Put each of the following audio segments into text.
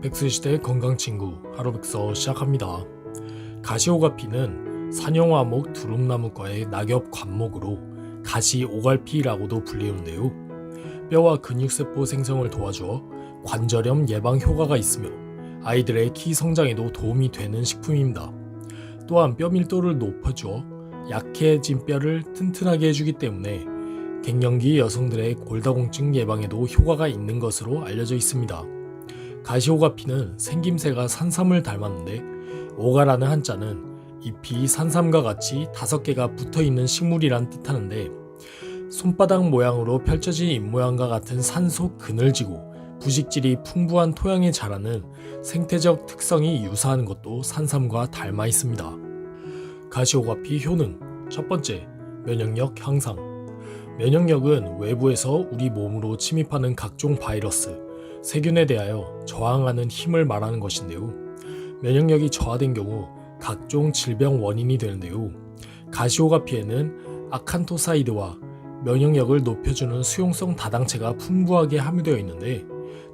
백스시대 건강친구 하루백서 시작합니다. 가시오가피는 산영화목 두릅나무과의 낙엽 관목으로 가시오갈피라고도 불리는데요. 뼈와 근육세포 생성을 도와주어 관절염 예방 효과가 있으며 아이들의 키 성장에도 도움이 되는 식품입니다. 또한 뼈 밀도를 높여주어 약해진 뼈를 튼튼하게 해주기 때문에 갱년기 여성들의 골다공증 예방에도 효과가 있는 것으로 알려져 있습니다. 가시오가피는 생김새가 산삼을 닮았는데 오가라는 한자는 잎이 산삼과 같이 5개가 붙어있는 식물이란 뜻하는데 손바닥 모양으로 펼쳐진 잎모양과 같은 산속 그늘지고 부식질이 풍부한 토양에 자라는 생태적 특성이 유사한 것도 산삼과 닮아 있습니다. 가시오가피 효능 첫 번째, 면역력 향상. 면역력은 외부에서 우리 몸으로 침입하는 각종 바이러스, 세균에 대하여 저항하는 힘을 말하는 것인데요. 면역력이 저하된 경우 각종 질병 원인이 되는데요. 가시오가피에는 아칸토사이드와 면역력을 높여주는 수용성 다당체가 풍부하게 함유되어 있는데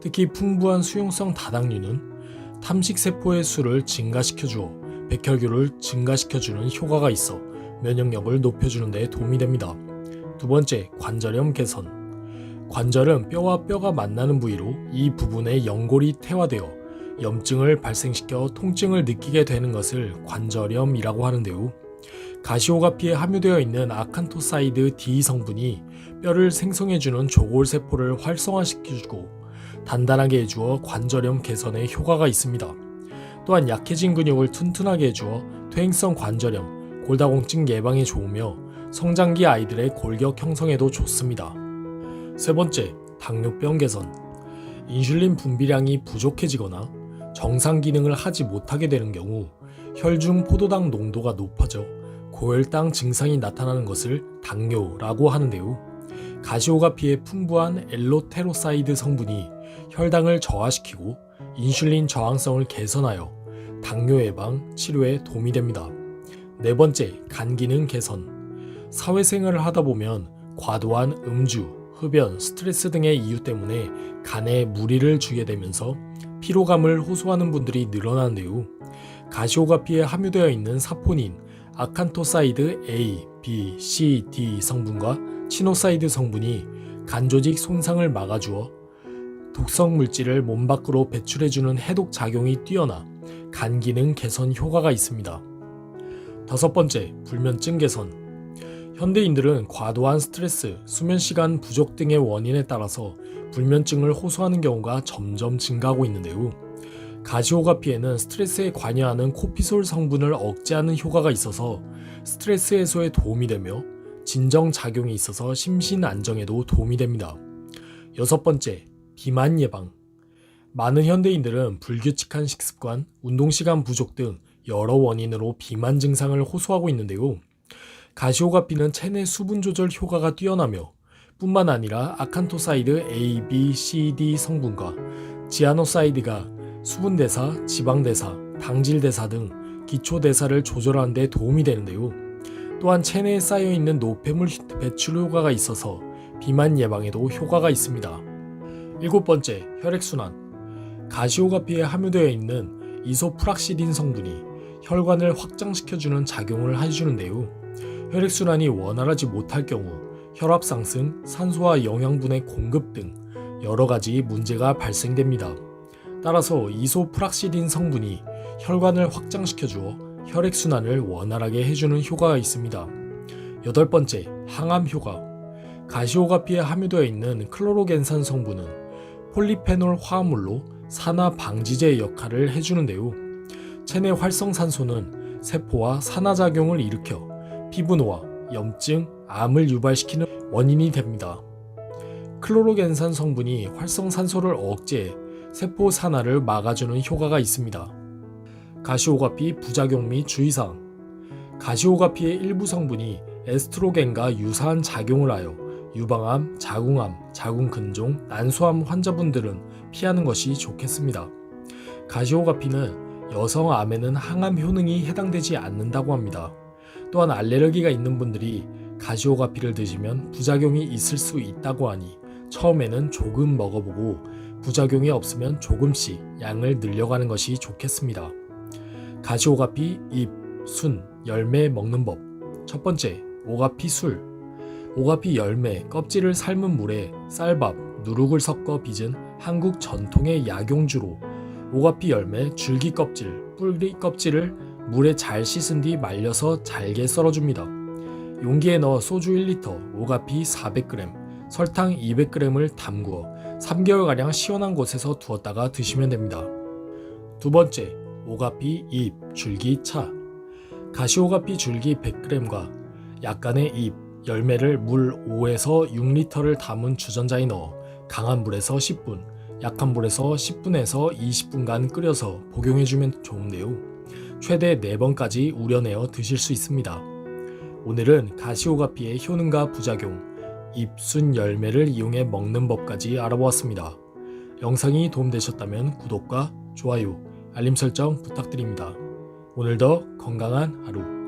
특히 풍부한 수용성 다당류는 탐식세포의 수를 증가시켜주어 백혈구를 증가시켜주는 효과가 있어 면역력을 높여주는 데 도움이 됩니다. 두 번째, 관절염 개선. 관절은 뼈와 뼈가 만나는 부위로 이 부분에 연골이 태화되어 염증을 발생시켜 통증을 느끼게 되는 것을 관절염이라고 하는데요. 가시오가피에 함유되어 있는 아칸토사이드 D 성분이 뼈를 생성해주는 조골세포를 활성화시켜주고 단단하게 해주어 관절염 개선에 효과가 있습니다. 또한 약해진 근육을 튼튼하게 해주어 퇴행성 관절염, 골다공증 예방에 좋으며 성장기 아이들의 골격 형성에도 좋습니다. 세 번째, 당뇨병 개선. 인슐린 분비량이 부족해지거나 정상 기능을 하지 못하게 되는 경우 혈중 포도당 농도가 높아져 고혈당 증상이 나타나는 것을 당뇨라고 하는데요. 가시오가피의 풍부한 엘로테로사이드 성분이 혈당을 저하시키고 인슐린 저항성을 개선하여 당뇨 예방, 치료에 도움이 됩니다. 네 번째, 간 기능 개선. 사회생활을 하다 보면 과도한 음주, 흡연, 스트레스 등의 이유 때문에 간에 무리를 주게 되면서 피로감을 호소하는 분들이 늘어나는데요. 가시오가피에 함유되어 있는 사포닌, 아칸토사이드 A, B, C, D 성분과 치노사이드 성분이 간 조직 손상을 막아주어 독성 물질을 몸 밖으로 배출해주는 해독 작용이 뛰어나 간 기능 개선 효과가 있습니다. 다섯 번째, 불면증 개선. 현대인들은 과도한 스트레스, 수면시간 부족 등의 원인에 따라서 불면증을 호소하는 경우가 점점 증가하고 있는데요. 가시오가피에는 스트레스에 관여하는 코피솔 성분을 억제하는 효과가 있어서 스트레스 해소에 도움이 되며 진정작용이 있어서 심신 안정에도 도움이 됩니다. 여섯 번째, 비만 예방. 많은 현대인들은 불규칙한 식습관, 운동시간 부족 등 여러 원인으로 비만 증상을 호소하고 있는데요. 가시오가피는 체내 수분 조절 효과가 뛰어나며 뿐만 아니라 아칸토사이드 A, B, C, D 성분과 지아노사이드가 수분대사, 지방대사, 당질대사 등 기초대사를 조절하는 데 도움이 되는데요. 또한 체내에 쌓여있는 노폐물 배출 효과가 있어서 비만 예방에도 효과가 있습니다. 일곱 번째, 혈액순환. 가시오가피에 함유되어 있는 이소프락시딘 성분이 혈관을 확장시켜주는 작용을 해주는데요. 혈액순환이 원활하지 못할 경우 혈압 상승, 산소와 영양분의 공급 등 여러가지 문제가 발생됩니다. 따라서 이소프락시딘 성분이 혈관을 확장시켜주어 혈액순환을 원활하게 해주는 효과가 있습니다. 여덟 번째, 항암 효과. 가시오가피에 함유되어 있는 클로로겐산 성분은 폴리페놀 화합물로 산화 방지제 역할을 해주는데요. 체내 활성산소는 세포와 산화작용을 일으켜 피부노화, 염증, 암을 유발시키는 원인이 됩니다. 클로로겐산 성분이 활성산소를 억제해 세포 산화를 막아주는 효과가 있습니다. 가시오가피 부작용 및 주의사항. 가시오가피의 일부 성분이 에스트로겐과 유사한 작용을 하여 유방암, 자궁암, 자궁근종, 난소암 환자분들은 피하는 것이 좋겠습니다. 가시오가피는 여성 암에는 항암 효능이 해당되지 않는다고 합니다. 또한 알레르기가 있는 분들이 가시오가피를 드시면 부작용이 있을 수 있다고 하니 처음에는 조금 먹어보고 부작용이 없으면 조금씩 양을 늘려가는 것이 좋겠습니다. 가시오가피 잎, 순, 열매 먹는 법. 첫 번째, 오가피 술. 오가피 열매, 껍질을 삶은 물에 쌀밥, 누룩을 섞어 빚은 한국 전통의 약용주로 오가피 열매 줄기 껍질, 뿌리 껍질을 물에 잘 씻은 뒤 말려서 잘게 썰어줍니다. 용기에 넣어 소주 1리터, 오가피 400g, 설탕 200g을 담그어 3개월가량 시원한 곳에서 두었다가 드시면 됩니다. 두 번째, 오가피 잎, 줄기 차. 가시오가피 줄기 100g과 약간의 잎, 열매를 물 5에서 6리터를 담은 주전자에 넣어 강한 불에서 10분, 약한 불에서 10분에서 20분간 끓여서 복용해주면 좋은데요. 최대 4번까지 우려내어 드실 수 있습니다. 오늘은 가시오가피의 효능과 부작용, 잎, 순, 열매를 이용해 먹는 법까지 알아보았습니다. 영상이 도움되셨다면 구독과 좋아요, 알림 설정 부탁드립니다. 오늘도 건강한 하루